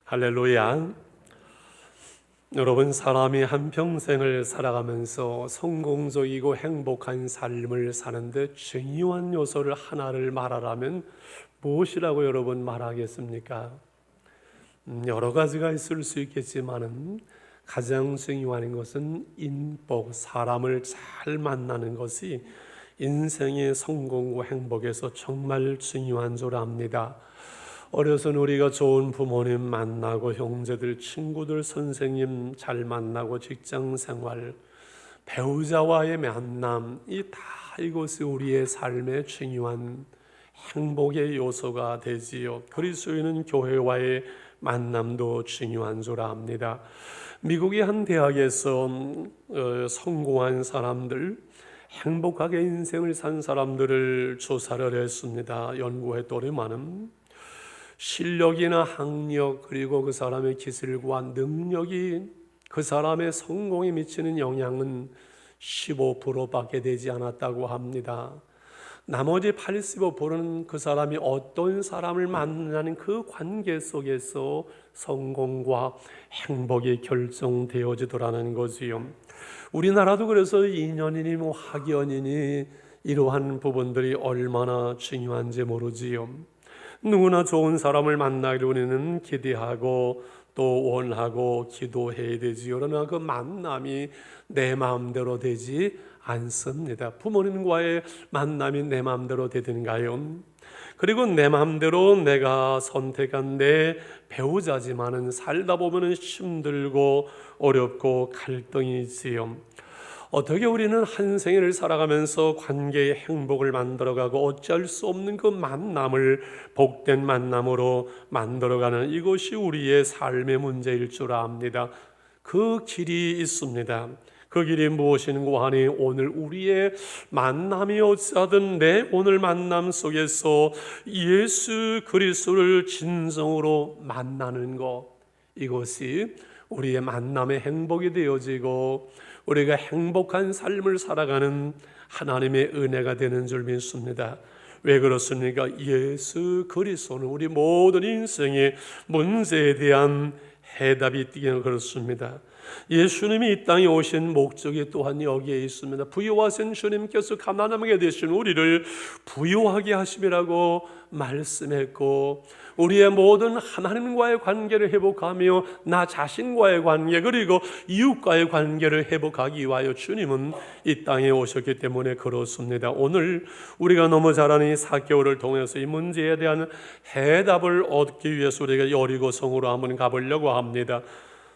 할렐루야. 여러분, 사람이 한평생을 살아가면서 성공적이고 행복한 삶을 사는데 중요한 요소를 하나를 말하라면 무엇이라고 여러분 말하겠습니까? 여러 가지가 있을 수 있겠지만은 가장 중요한 것은 인복, 사람을 잘 만나는 것이 인생의 성공과 행복에서 정말 중요한 줄 압니다. 어려서 우리가 좋은 부모님 만나고 형제들, 친구들, 선생님 잘 만나고 직장생활, 배우자와의 만남, 이것이 우리의 삶의 중요한 행복의 요소가 되지요. 그리스도인은 교회와의 만남도 중요한 줄 압니다. 미국의 한 대학에서 성공한 사람들, 행복하게 인생을 산 사람들을 조사를 했습니다. 연구했더니만은 실력이나 학력, 그리고 그 사람의 기술과 능력이 그 사람의 성공에 미치는 영향은 15%밖에 되지 않았다고 합니다. 나머지 85%는 그 사람이 어떤 사람을 만나는 그 관계 속에서 성공과 행복이 결정되어지더라는 거지요. 우리나라도 그래서 인연이니 학연이니 이러한 부분들이 얼마나 중요한지 모르지요. 누구나 좋은 사람을 만나기로는 기대하고 또 원하고 기도해야 되지요. 그러나 그 만남이 내 마음대로 되지 않습니다. 부모님과의 만남이 내 마음대로 되든가요? 그리고 내 마음대로 내가 선택한 내 배우자지만은 살다 보면 힘들고 어렵고 갈등이 있지요. 어떻게 우리는 한 생애를 살아가면서 관계의 행복을 만들어가고 어쩔 수 없는 그 만남을 복된 만남으로 만들어가는 이것이 우리의 삶의 문제일 줄 압니다. 그 길이 있습니다. 그 길이 무엇인고 하니 오늘 우리의 만남이 어찌하든 내 오늘 만남 속에서 예수 그리스도를 진정으로 만나는 것, 이것이 우리의 만남의 행복이 되어지고 우리가 행복한 삶을 살아가는 하나님의 은혜가 되는 줄 믿습니다. 왜 그렇습니까? 예수 그리스도는 우리 모든 인생의 문제에 대한 해답이 있기에 그렇습니다. 예수님이 이 땅에 오신 목적이 또한 여기에 있습니다. 부유하신 주님께서 가난하게 되신 우리를 부유하게 하심이라고 말씀했고, 우리의 모든 하나님과의 관계를 회복하며 나 자신과의 관계, 그리고 이웃과의 관계를 회복하기 위하여 주님은 이 땅에 오셨기 때문에 그렇습니다. 오늘 우리가 너무 잘 아는 이 삭개오를 통해서 이 문제에 대한 해답을 얻기 위해서 우리가 여리고성으로 한번 가보려고 합니다.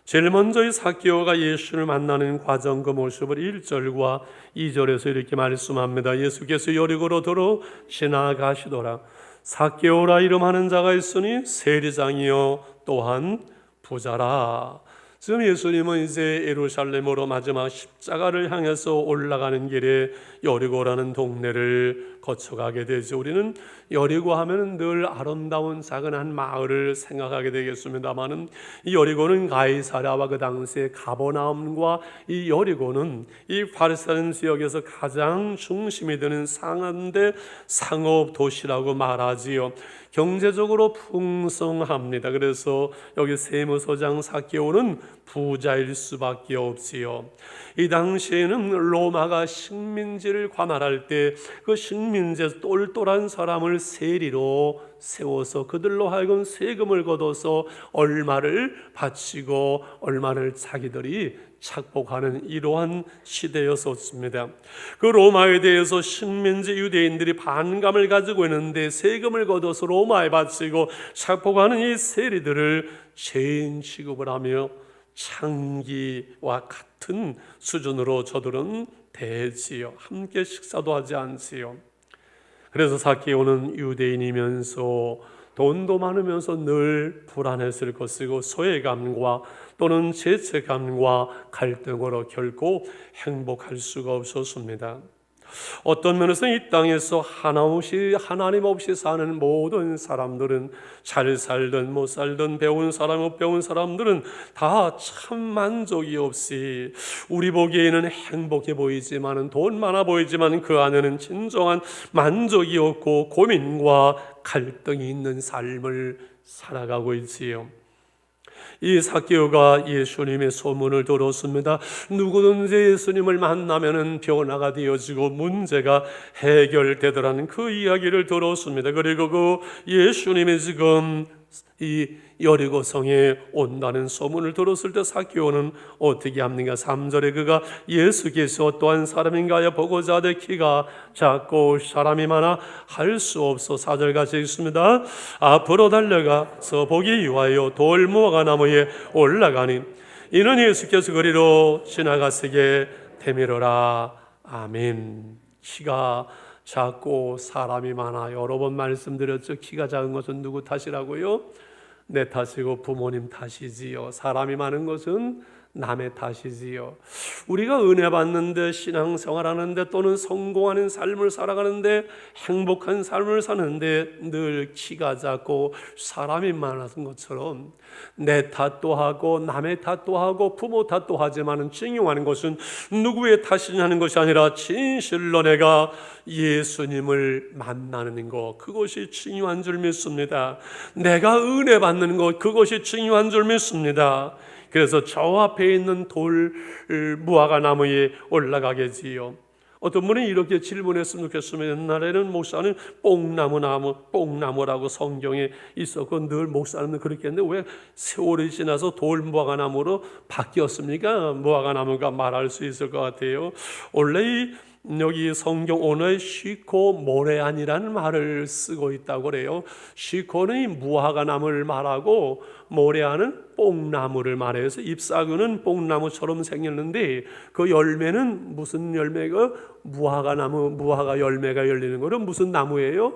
제일 먼저 이 삭개오가 예수를 만나는 과정, 그 모습을 1절과 2절에서 이렇게 말씀합니다. 예수께서 여리고로 들어 지나가시더라. 삭개오라 이름하는 자가 있으니 세리장이요 또한 부자라. 지금 예수님은 이제 예루살렘으로 마지막 십자가를 향해서 올라가는 길에 여리고라는 동네를 거쳐가게 되죠. 우리는 여리고 하면 늘 아름다운 작은 한 마을을 생각하게 되겠습니다만은 이 여리고는 가이사랴와 그 당시의 가버나움과 이 여리고는 이 바리새인 지역에서 가장 중심이 되는 상한데 상업 도시라고 말하지요. 경제적으로 풍성합니다. 그래서 여기 세무서장 삭개오는 부자일 수밖에 없지요. 이 당시에는 로마가 식민지를 관할할 때 그 식민지에서 똘똘한 사람을 세리로 세워서 그들로 하여금 세금을 걷어서 얼마를 바치고 얼마를 자기들이 착복하는 이러한 시대였었습니다. 그 로마에 대해서 식민지 유대인들이 반감을 가지고 있는데 세금을 걷어서 로마에 바치고 착복하는 이 세리들을 죄인 취급을 하며 창기와 같은 수준으로 저들은 대지요. 함께 식사도 하지 않지요. 그래서 삭개오는 유대인이면서 돈도 많으면서 늘 불안했을 것이고 소외감과 또는 죄책감과 갈등으로 결코 행복할 수가 없었습니다. 어떤 면에서 이 땅에서 하나님 없이 사는 모든 사람들은 잘 살든 못 살든 배운 사람 못 배운 사람들은 다 참 만족이 없이 우리 보기에는 행복해 보이지만 돈 많아 보이지만 그 안에는 진정한 만족이 없고 고민과 갈등이 있는 삶을 살아가고 있지요. 이 삭개오가 예수님의 소문을 들었습니다. 누구든지 예수님을 만나면은 변화가 되어지고 문제가 해결되더라는 그 이야기를 들었습니다. 그리고 그 예수님이 지금 이 여리고성에 온다는 소문을 들었을 때 삭개오는 어떻게 합니까? 3절에 그가 예수께서 또한 사람인가요 보고자 하되 키가 작고 사람이 많아 할 수 없어 4절 같이 있습니다. 앞으로 달려가서 보기 위하여 돌무화과 나무에 올라가니 이는 예수께서 그리로 지나가시게 되밀어라. 아멘. 키가 작고 사람이 많아 여러 번 말씀드렸죠. 키가 작은 것은 누구 탓이라고요? 내 탓이고 부모님 탓이지요. 사람이 많은 것은 남의 탓이지요. 우리가 은혜 받는데 신앙생활하는데 또는 성공하는 삶을 살아가는데 행복한 삶을 사는데 늘 키가 작고 사람이 많은 것처럼 내 탓도 하고 남의 탓도 하고 부모 탓도 하지만 중요한 것은 누구의 탓이냐는 것이 아니라 진실로 내가 예수님을 만나는 것, 그것이 중요한 줄 믿습니다. 내가 은혜 받는 것, 그것이 중요한 줄 믿습니다. 그래서 저 앞에 있는 돌 무화과 나무에 올라가겠지요. 어떤 분이 이렇게 질문했으면 좋겠습니다. 옛날에는 목사는 뽕나무라고 성경에 있었고 늘 목사는 그렇게 했는데 왜 세월이 지나서 돌 무화과 나무로 바뀌었습니까? 무화과 나무가 말할 수 있을 것 같아요. 원래 여기 성경 언어에 시코 모래안이라는 말을 쓰고 있다고 그래요. 시코는 무화과 나무를 말하고 모래안은 뽕나무를 말해서 잎사귀는 뽕나무처럼 생겼는데 그 열매는 무슨 열매가 무화과 열매가 열리는 거는 무슨 나무예요?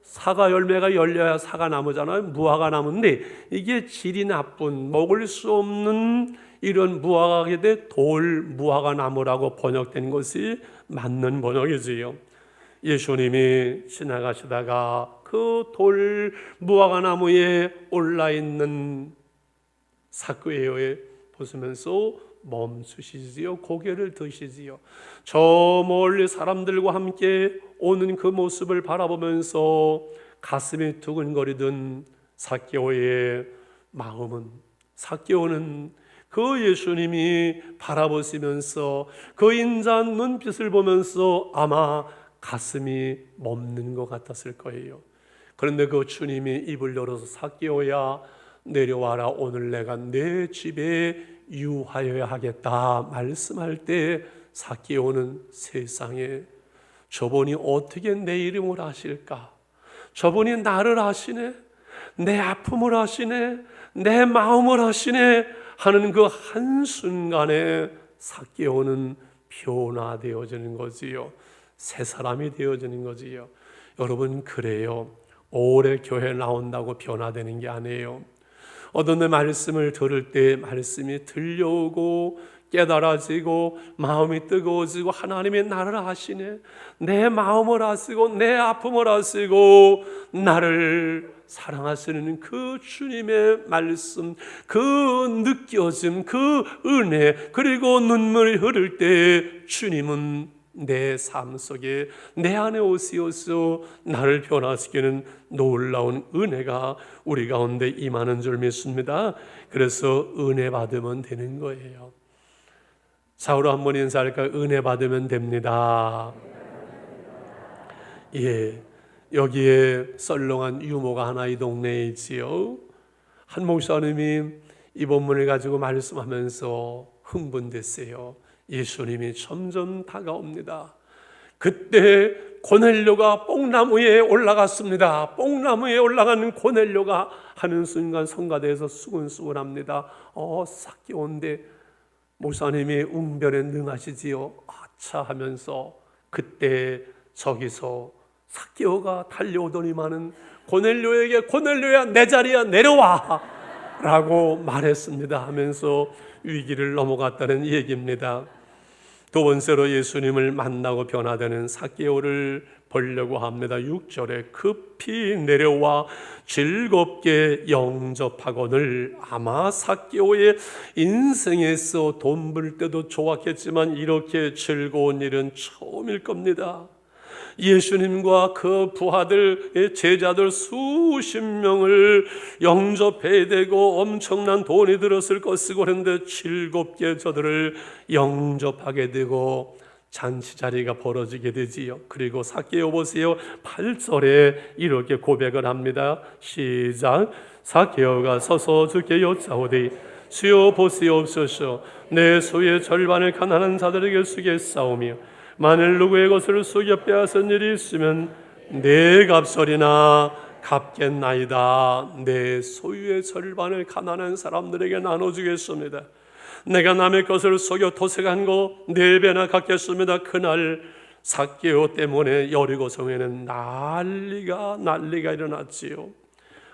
사과 열매가 열려야 사과 나무잖아요. 무화과 나무인데 이게 질이 나쁜 먹을 수 없는 이런 무화과에 대해 돌 무화과 나무라고 번역된 것이 맞는 번역이지요. 예수님이 지나가시다가 그 돌 무화과 나무에 올라 있는 삭개오에 보시면서 멈추시지요. 고개를 드시지요. 저 멀리 사람들과 함께 오는 그 모습을 바라보면서 가슴이 두근거리던 삭개오의 마음은, 삭개오는 그 예수님이 바라보시면서 그 인자한 눈빛을 보면서 아마 가슴이 멈는 것 같았을 거예요. 그런데 그 주님이 입을 열어서 삭개오야 내려와라, 오늘 내가 내 집에 유하여야 하겠다 말씀할 때 삭개오는 세상에 저분이 어떻게 내 이름을 아실까? 저분이 나를 아시네, 내 아픔을 아시네, 내 마음을 아시네 하는 그 한순간에 삭개오는 변화되어지는 거지요. 새 사람이 되어지는 거지요. 여러분, 그래요. 오래 교회 나온다고 변화되는 게 아니에요. 어떤 내 말씀을 들을 때 말씀이 들려오고 깨달아지고 마음이 뜨거워지고 하나님의 나를 아시네, 내 마음을 아시고 내 아픔을 아시고 나를 사랑하시는 그 주님의 말씀, 그 느껴짐, 그 은혜, 그리고 눈물이 흐를 때 주님은 내 삶 속에 내 안에 오시어서 나를 변화시키는 놀라운 은혜가 우리 가운데 임하는 줄 믿습니다. 그래서 은혜 받으면 되는 거예요. 사우로 한번 인사할까? 은혜 받으면 됩니다. 예, 여기에 썰렁한 유모가 하나 이 동네에 있지요. 한 목사님이 이 본문을 가지고 말씀하면서 흥분됐어요. 예수님이 점점 다가옵니다. 그때 고넬료가 뽕나무에 올라갔습니다. 뽕나무에 올라가는 고넬료가 하는 순간 성가대에서 수근수근합니다. 삭개오인데 목사님이 웅변에 능하시지요. 아차 하면서 그때 저기서 삭개오가 달려오더니만은 고넬료에게 고넬료야 내 자리야 내려와 라고 말했습니다 하면서 위기를 넘어갔다는 얘기입니다. 두 번째로 예수님을 만나고 변화되는 삭개오를 보려고 합니다. 6절에 급히 내려와 즐겁게 영접하거늘. 아마 삭개오의 인생에서 돈 벌 때도 좋았겠지만 이렇게 즐거운 일은 처음일 겁니다. 예수님과 그 부하들, 제자들 수십 명을 영접해야 되고 엄청난 돈이 들었을 것이고 그런데 즐겁게 저들을 영접하게 되고 잔치 자리가 벌어지게 되지요. 그리고 삭개오 보세요. 8절에 이렇게 고백을 합니다. 시작. 삭개오가 서서 주께 여짜오되 주여 보시옵소서. 내 소유의 절반을 가난한 자들에게 주겠사오며 만일 누구의 것을 속여 빼앗은 일이 있으면 내 값어리나 갚겠나이다. 내 소유의 절반을 가난한 사람들에게 나눠주겠습니다. 내가 남의 것을 속여 도색한 거 4배나 갚겠습니다. 그날 삭개오 때문에 여리고성에는 난리가 일어났지요.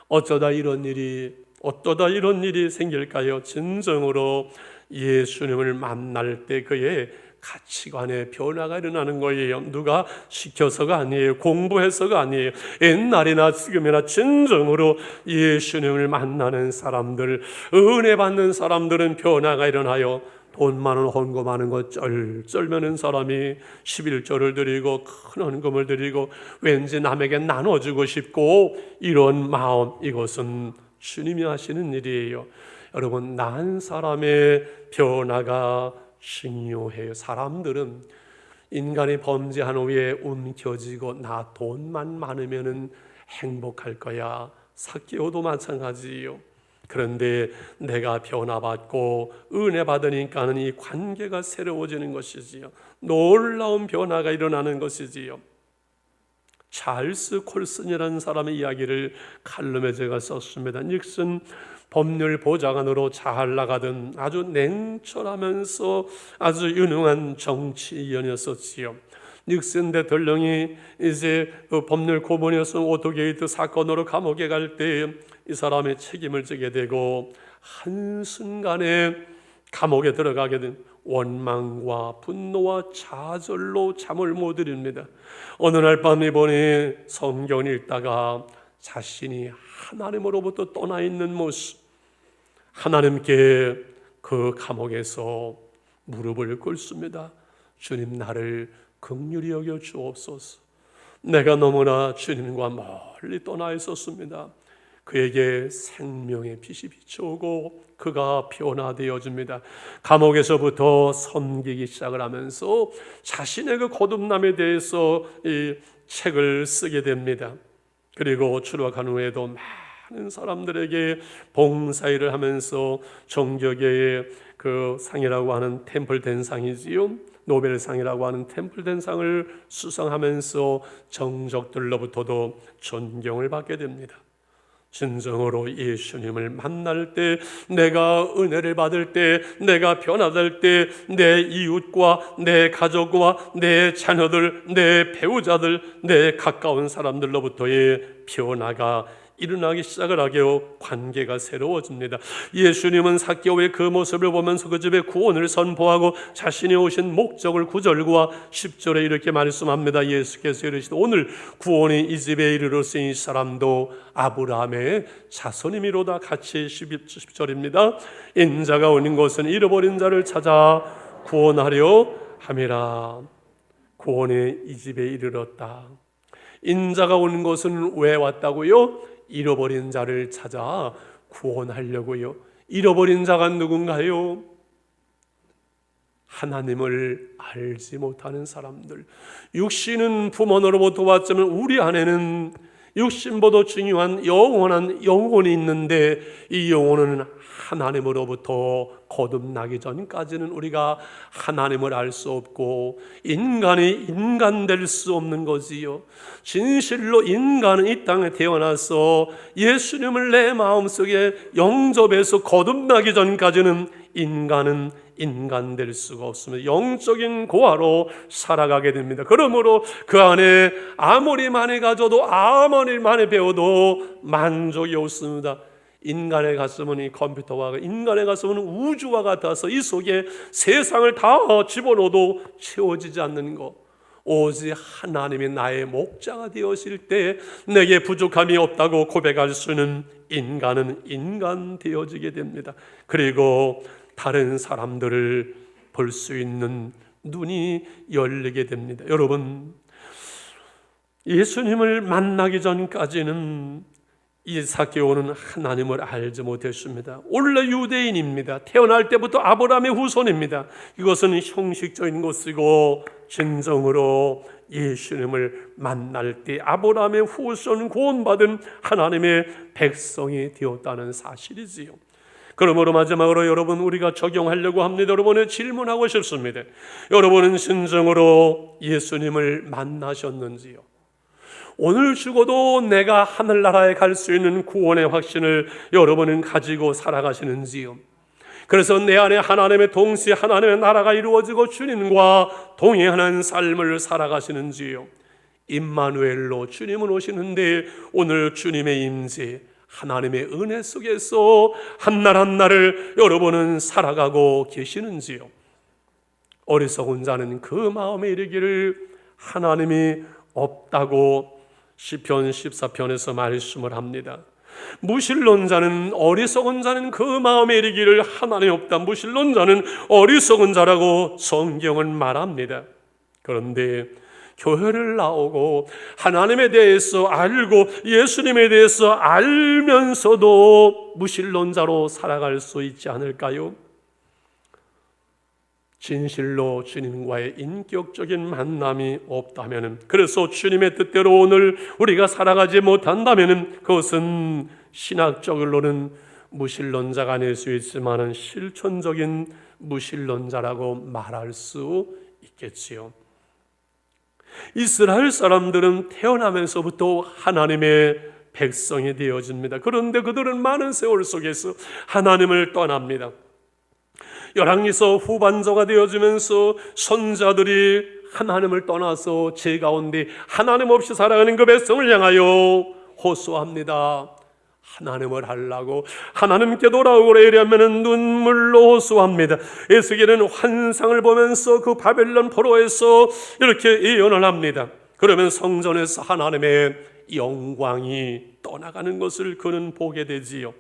어쩌다 이런 일이 생길까요? 진정으로 예수님을 만날 때 그의 가치관의 변화가 일어나는 거예요. 누가 시켜서가 아니에요. 공부해서가 아니에요. 옛날이나 지금이나 진정으로 예수님을 만나는 사람들, 은혜 받는 사람들은 변화가 일어나요. 돈 많은 헌금 많은 거 쩔매는 사람이 11조를 드리고 큰 헌금을 드리고 왠지 남에게 나눠주고 싶고 이런 마음, 이것은 주님이 하시는 일이에요. 여러분, 난 사람의 변화가 중요해요. 사람들은 인간이 범죄한 후에 움켜쥐고 나 돈만 많으면 행복할 거야. 삭개오도 마찬가지예요. 그런데 내가 변화받고 은혜 받으니까는 이 관계가 새로워지는 것이지요. 놀라운 변화가 일어나는 것이지요. 찰스 콜슨이라는 사람의 이야기를 칼럼에 제가 썼습니다. 닉슨 법률 보좌관으로 잘 나가던 아주 냉철하면서 아주 유능한 정치인이었었지요. 닉슨 대통령이 이제 그 법률 고문이었던 오토게이트 사건으로 감옥에 갈 때 이 사람의 책임을 지게 되고 한순간에 감옥에 들어가게 된 원망과 분노와 좌절로 잠을 못 이룹니다. 어느 날 밤에 보니 성경을 읽다가 자신이 하나님으로부터 떠나 있는 모습, 하나님께 그 감옥에서 무릎을 꿇습니다. 주님, 나를 긍휼히 여겨 주옵소서. 내가 너무나 주님과 멀리 떠나 있었습니다. 그에게 생명의 빛이 비춰오고 그가 변화되어집니다. 감옥에서부터 섬기기 시작을 하면서 자신의 그 거듭남에 대해서 이 책을 쓰게 됩니다. 그리고 추락한 후에도 많은 사람들에게 봉사일을 하면서 종교계의 그 상이라고 하는 템플된 상이지요. 노벨상이라고 하는 템플된 상을 수상하면서 정적들로부터도 존경을 받게 됩니다. 진정으로 예수님을 만날 때, 내가 은혜를 받을 때, 내가 변화될 때, 내 이웃과 내 가족과 내 자녀들, 내 배우자들, 내 가까운 사람들로부터의 변화가 일어나기 시작을 하게요. 관계가 새로워집니다. 예수님은 삭개오의 그 모습을 보면서 그 집에 구원을 선포하고 자신이 오신 목적을 9절과 10절에 이렇게 말씀합니다. 예수께서 이르시되 오늘 구원이 이 집에 이르렀으니 이 사람도 아브라함의 자손이미로다. 같이 10절입니다. 인자가 오는 것은 잃어버린 자를 찾아 구원하려 함이라. 구원이 이 집에 이르렀다. 인자가 오는 것은 왜 왔다고요? 잃어버린 자를 찾아 구원하려고요. 잃어버린 자가 누군가요? 하나님을 알지 못하는 사람들. 육신은 부모로부터 왔지만 우리 안에는 육신보다 중요한 영원한 영혼이 있는데 이 영혼은 하나님으로부터 거듭나기 전까지는 우리가 하나님을 알 수 없고 인간이 인간 될 수 없는 거지요. 진실로 인간은 이 땅에 태어나서 예수님을 내 마음속에 영접해서 거듭나기 전까지는 인간은 인간 될 수가 없습니다. 영적인 고아로 살아가게 됩니다. 그러므로 그 안에 아무리 많이 가져도 아무리 많이 배워도 만족이 없습니다. 인간의 가슴은 이 컴퓨터와 인간의 가슴은 우주와 같아서 이 속에 세상을 다 집어넣어도 채워지지 않는 것. 오직 하나님이 나의 목자가 되었을 때 내게 부족함이 없다고 고백할 수는 인간은 인간 되어지게 됩니다. 그리고 다른 사람들을 볼 수 있는 눈이 열리게 됩니다. 여러분, 예수님을 만나기 전까지는 이 삭개오는 하나님을 알지 못했습니다. 원래 유대인입니다. 태어날 때부터 아브라함의 후손입니다. 이것은 형식적인 것이고 진정으로 예수님을 만날 때 아브라함의 후손 구원받은 하나님의 백성이 되었다는 사실이지요. 그러므로 마지막으로 여러분, 우리가 적용하려고 합니다. 여러분은 질문하고 싶습니다. 여러분은 진정으로 예수님을 만나셨는지요? 오늘 죽어도 내가 하늘나라에 갈 수 있는 구원의 확신을 여러분은 가지고 살아가시는지요? 그래서 내 안에 하나님의 동시에 하나님의 나라가 이루어지고 주님과 동행하는 삶을 살아가시는지요? 임마누엘로 주님은 오시는데 오늘 주님의 임재, 하나님의 은혜 속에서 한날 한날을 여러분은 살아가고 계시는지요? 어리석은 자는 그 마음에 이르기를 하나님이 없다고 시편 14편에서 말씀을 합니다. 무신론자는, 어리석은 자는 그 마음에 이르기를 하나님이 없다. 무신론자는 어리석은 자라고 성경은 말합니다. 그런데 교회를 나오고 하나님에 대해서 알고 예수님에 대해서 알면서도 무신론자로 살아갈 수 있지 않을까요? 진실로 주님과의 인격적인 만남이 없다면, 그래서 주님의 뜻대로 오늘 우리가 살아가지 못한다면 그것은 신학적으로는 무신론자가 아닐 수 있지만 실천적인 무신론자라고 말할 수 있겠지요. 이스라엘 사람들은 태어나면서부터 하나님의 백성이 되어집니다. 그런데 그들은 많은 세월 속에서 하나님을 떠납니다. 열왕기서 후반저가 되어지면서 선자들이 하나님을 떠나서 제 가운데 하나님 없이 살아가는 그 백성을 향하여 호소합니다. 하나님을 하려고 하나님께 돌아오라 이러면 눈물로 호소합니다. 에스겔은 환상을 보면서 그 바벨론 포로에서 이렇게 예언을 합니다. 그러면 성전에서 하나님의 영광이 떠나가는 것을 그는 보게 되지요.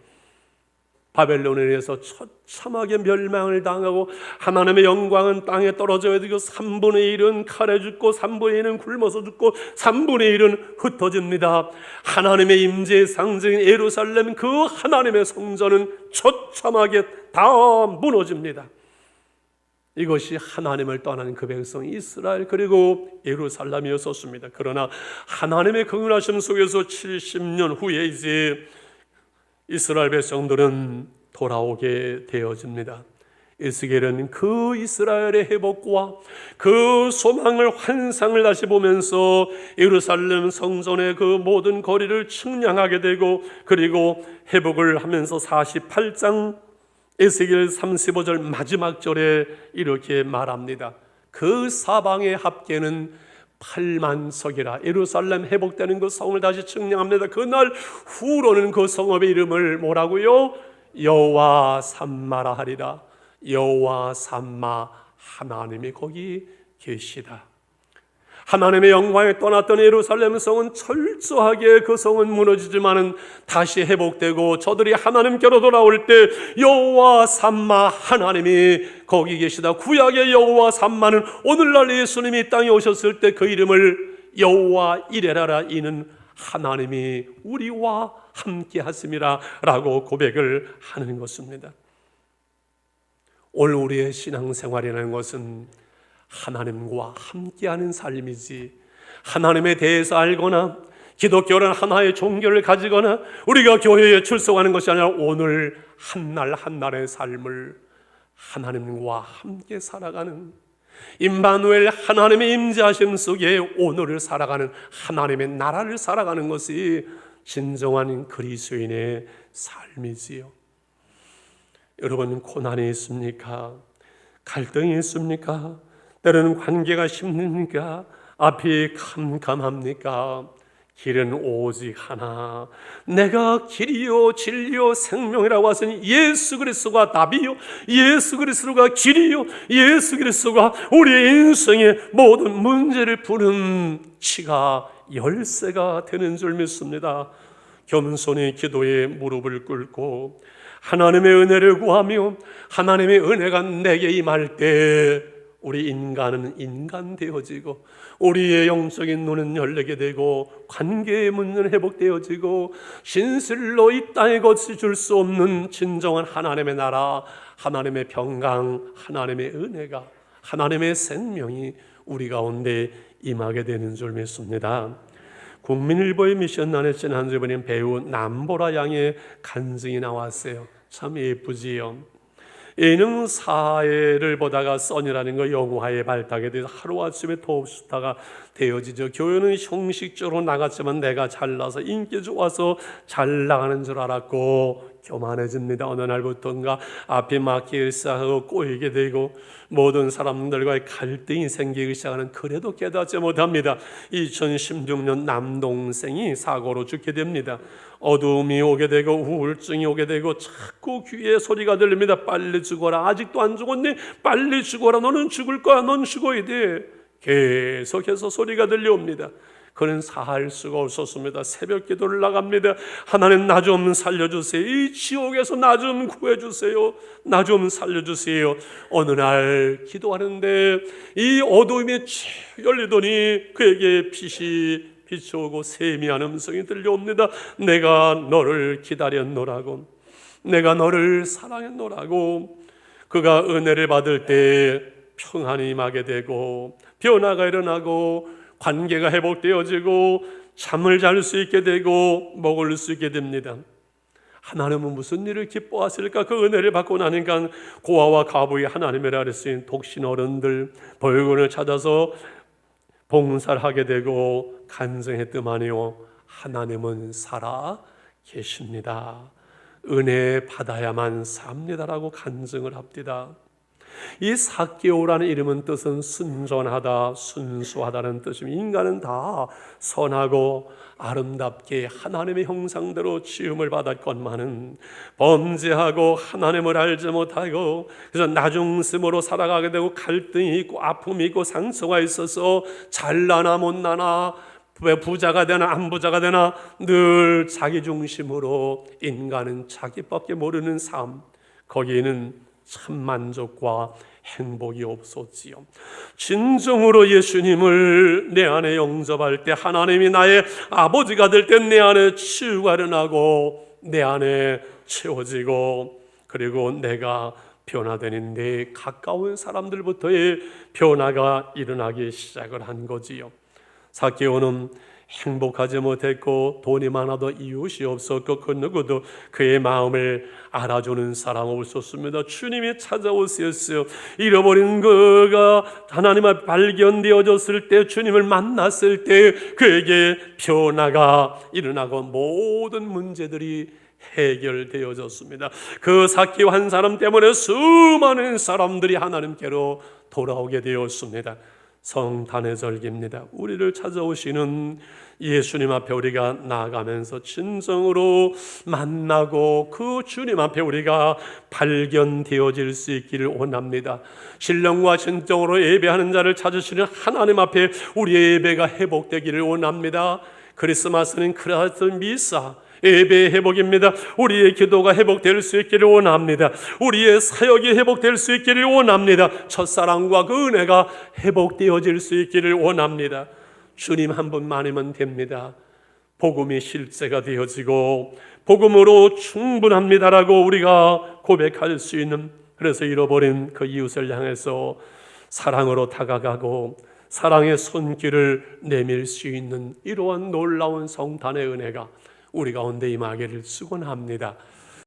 바벨론에 의해서 처참하게 멸망을 당하고 하나님의 영광은 땅에 떨어져야 되고 3분의 1은 칼에 죽고 3분의 1은 굶어서 죽고 3분의 1은 흩어집니다. 하나님의 임재의 상징인 예루살렘, 그 하나님의 성전은 처참하게 다 무너집니다. 이것이 하나님을 떠난 그 백성 이스라엘 그리고 예루살렘이었습니다. 그러나 하나님의 긍휼하심 속에서 70년 후에 이제 이스라엘 백성들은 돌아오게 되어집니다. 에스겔은 그 이스라엘의 회복과 그 소망을, 환상을 다시 보면서 예루살렘 성전의 그 모든 거리를 측량하게 되고, 그리고 회복을 하면서 48장 에스겔 35절 마지막 절에 이렇게 말합니다. 그 사방의 합계는 8만 석이라. 예루살렘 회복되는 그 성을 다시 측량합니다. 그날 후로는 그 성읍의 이름을 뭐라고요? 여호와 삼마라 하리라. 여호와 삼마, 하나님이 거기 계시다. 하나님의 영광에 떠났던 예루살렘 성은 철저하게 그 성은 무너지지만은 다시 회복되고 저들이 하나님께로 돌아올 때 여호와 삼마, 하나님이 거기 계시다. 구약의 여호와 삼마는 오늘날 예수님이 이 땅에 오셨을 때 그 이름을 여호와 이레라라, 이는 하나님이 우리와 함께 하심이라 라고 고백을 하는 것입니다. 오늘 우리의 신앙생활이라는 것은 하나님과 함께하는 삶이지, 하나님에 대해서 알거나 기독교라는 하나의 종교를 가지거나 우리가 교회에 출석하는 것이 아니라 오늘 한날 한날의 삶을 하나님과 함께 살아가는, 임마누엘, 하나님의 임재하심 속에 오늘을 살아가는, 하나님의 나라를 살아가는 것이 진정한 그리스도인의 삶이지요. 여러분, 고난이 있습니까? 갈등이 있습니까? 때로는 관계가 힘듭니까? 앞이 캄캄합니까? 길은 오직 하나, 내가 길이요 진리요 생명이라고 하시니 예수 그리스도가 답이요, 예수 그리스도가 길이요, 예수 그리스도가 우리의 인생의 모든 문제를 푸는 치가 열쇠가 되는 줄 믿습니다. 겸손히 기도에 무릎을 꿇고 하나님의 은혜를 구하며 하나님의 은혜가 내게 임할 때 우리 인간은 인간 되어지고 우리의 영적인 눈은 열리게 되고 관계의 문은 회복되어지고 신실로 이 땅에 거치줄 수 없는 진정한 하나님의 나라, 하나님의 평강, 하나님의 은혜가, 하나님의 생명이 우리 가운데 임하게 되는 줄 믿습니다. 국민일보의 미션란에 지난주에 보낸 배우 남보라 양의 간증이 나왔어요. 참 예쁘지요. 예능 사회를 보다가 써니라는 거 영화에 발탁이 돼서 하루아침에 톱스타가 되어지죠. 교회는 형식적으로 나갔지만 내가 잘나서 인기 좋아서 잘 나가는 줄 알았고 교만해집니다. 어느 날부터인가 앞에 막히기 시작하고 꼬이게 되고 모든 사람들과의 갈등이 생기기 시작하는, 그래도 깨닫지 못합니다. 2016년 남동생이 사고로 죽게 됩니다. 어두움이 오게 되고 우울증이 오게 되고 자꾸 귀에 소리가 들립니다. 빨리 죽어라. 아직도 안 죽었니? 빨리 죽어라. 너는 죽을 거야. 넌 죽어야 돼. 계속해서 소리가 들려옵니다. 그는 사할 수가 없었습니다. 새벽 기도를 나갑니다. 하나님 나 좀 살려주세요. 이 지옥에서 나 좀 구해주세요. 나 좀 살려주세요. 어느 날 기도하는데 이 어두움이 열리더니 그에게 빛이 비춰오고 세미한 음성이 들려옵니다. 내가 너를 기다렸노라고, 내가 너를 사랑했노라고. 그가 은혜를 받을 때 평안이 임하게 되고 변화가 일어나고 관계가 회복되어지고 잠을 잘 수 있게 되고 먹을 수 있게 됩니다. 하나님은 무슨 일을 기뻐하실까? 그 은혜를 받고 나니까 고아와 과부의 하나님이라 할 수 있는 독신 어른들 벌금을 찾아서 봉사를 하게 되고 간증했더만요, 하나님은 살아 계십니다. 은혜 받아야만 삽니다라고 간증을 합니다. 이 삭개오라는 이름은 뜻은 순전하다, 순수하다는 뜻입니다. 인간은 다 선하고 아름답게 하나님의 형상대로 지음을 받았건만은 범죄하고 하나님을 알지 못하고 그래서 나중심으로 살아가게 되고 갈등이 있고 아픔이 있고 상처가 있어서 잘나나 못나나 부자가 되나 안 부자가 되나 늘 자기 중심으로 인간은 자기밖에 모르는 삶, 거기에는 참 만족과 행복이 없었지요. 진정으로 예수님을 내 안에 영접할 때 하나님이 나의 아버지가 될 때 내 안에 치유가 일어나고 내 안에 채워지고 그리고 내가 변화되는 데 가까운 사람들부터의 변화가 일어나기 시작을 한 거지요. 삭개오는 행복하지 못했고 돈이 많아도 이웃이 없었고 그 누구도 그의 마음을 알아주는 사람 없었습니다. 주님이 찾아오셨어요. 잃어버린 그가 하나님 앞에 발견되어졌을 때, 주님을 만났을 때 그에게 변화가 일어나고 모든 문제들이 해결되어졌습니다. 그 삭개오 한 사람 때문에 수많은 사람들이 하나님께로 돌아오게 되었습니다. 성탄의 절기입니다. 우리를 찾아오시는 예수님 앞에 우리가 나아가면서 진정으로 만나고 그 주님 앞에 우리가 발견되어질 수 있기를 원합니다. 신령과 진정으로 예배하는 자를 찾으시는 하나님 앞에 우리의 예배가 회복되기를 원합니다. 크리스마스는 크리스마스 미사, 예배의 회복입니다. 우리의 기도가 회복될 수 있기를 원합니다. 우리의 사역이 회복될 수 있기를 원합니다. 첫사랑과 그 은혜가 회복되어질 수 있기를 원합니다. 주님 한 분만이면 됩니다. 복음이 실제가 되어지고 복음으로 충분합니다라고 우리가 고백할 수 있는, 그래서 잃어버린 그 이웃을 향해서 사랑으로 다가가고 사랑의 손길을 내밀 수 있는 이러한 놀라운 성탄의 은혜가 우리 가운데 임하기를 축원합니다.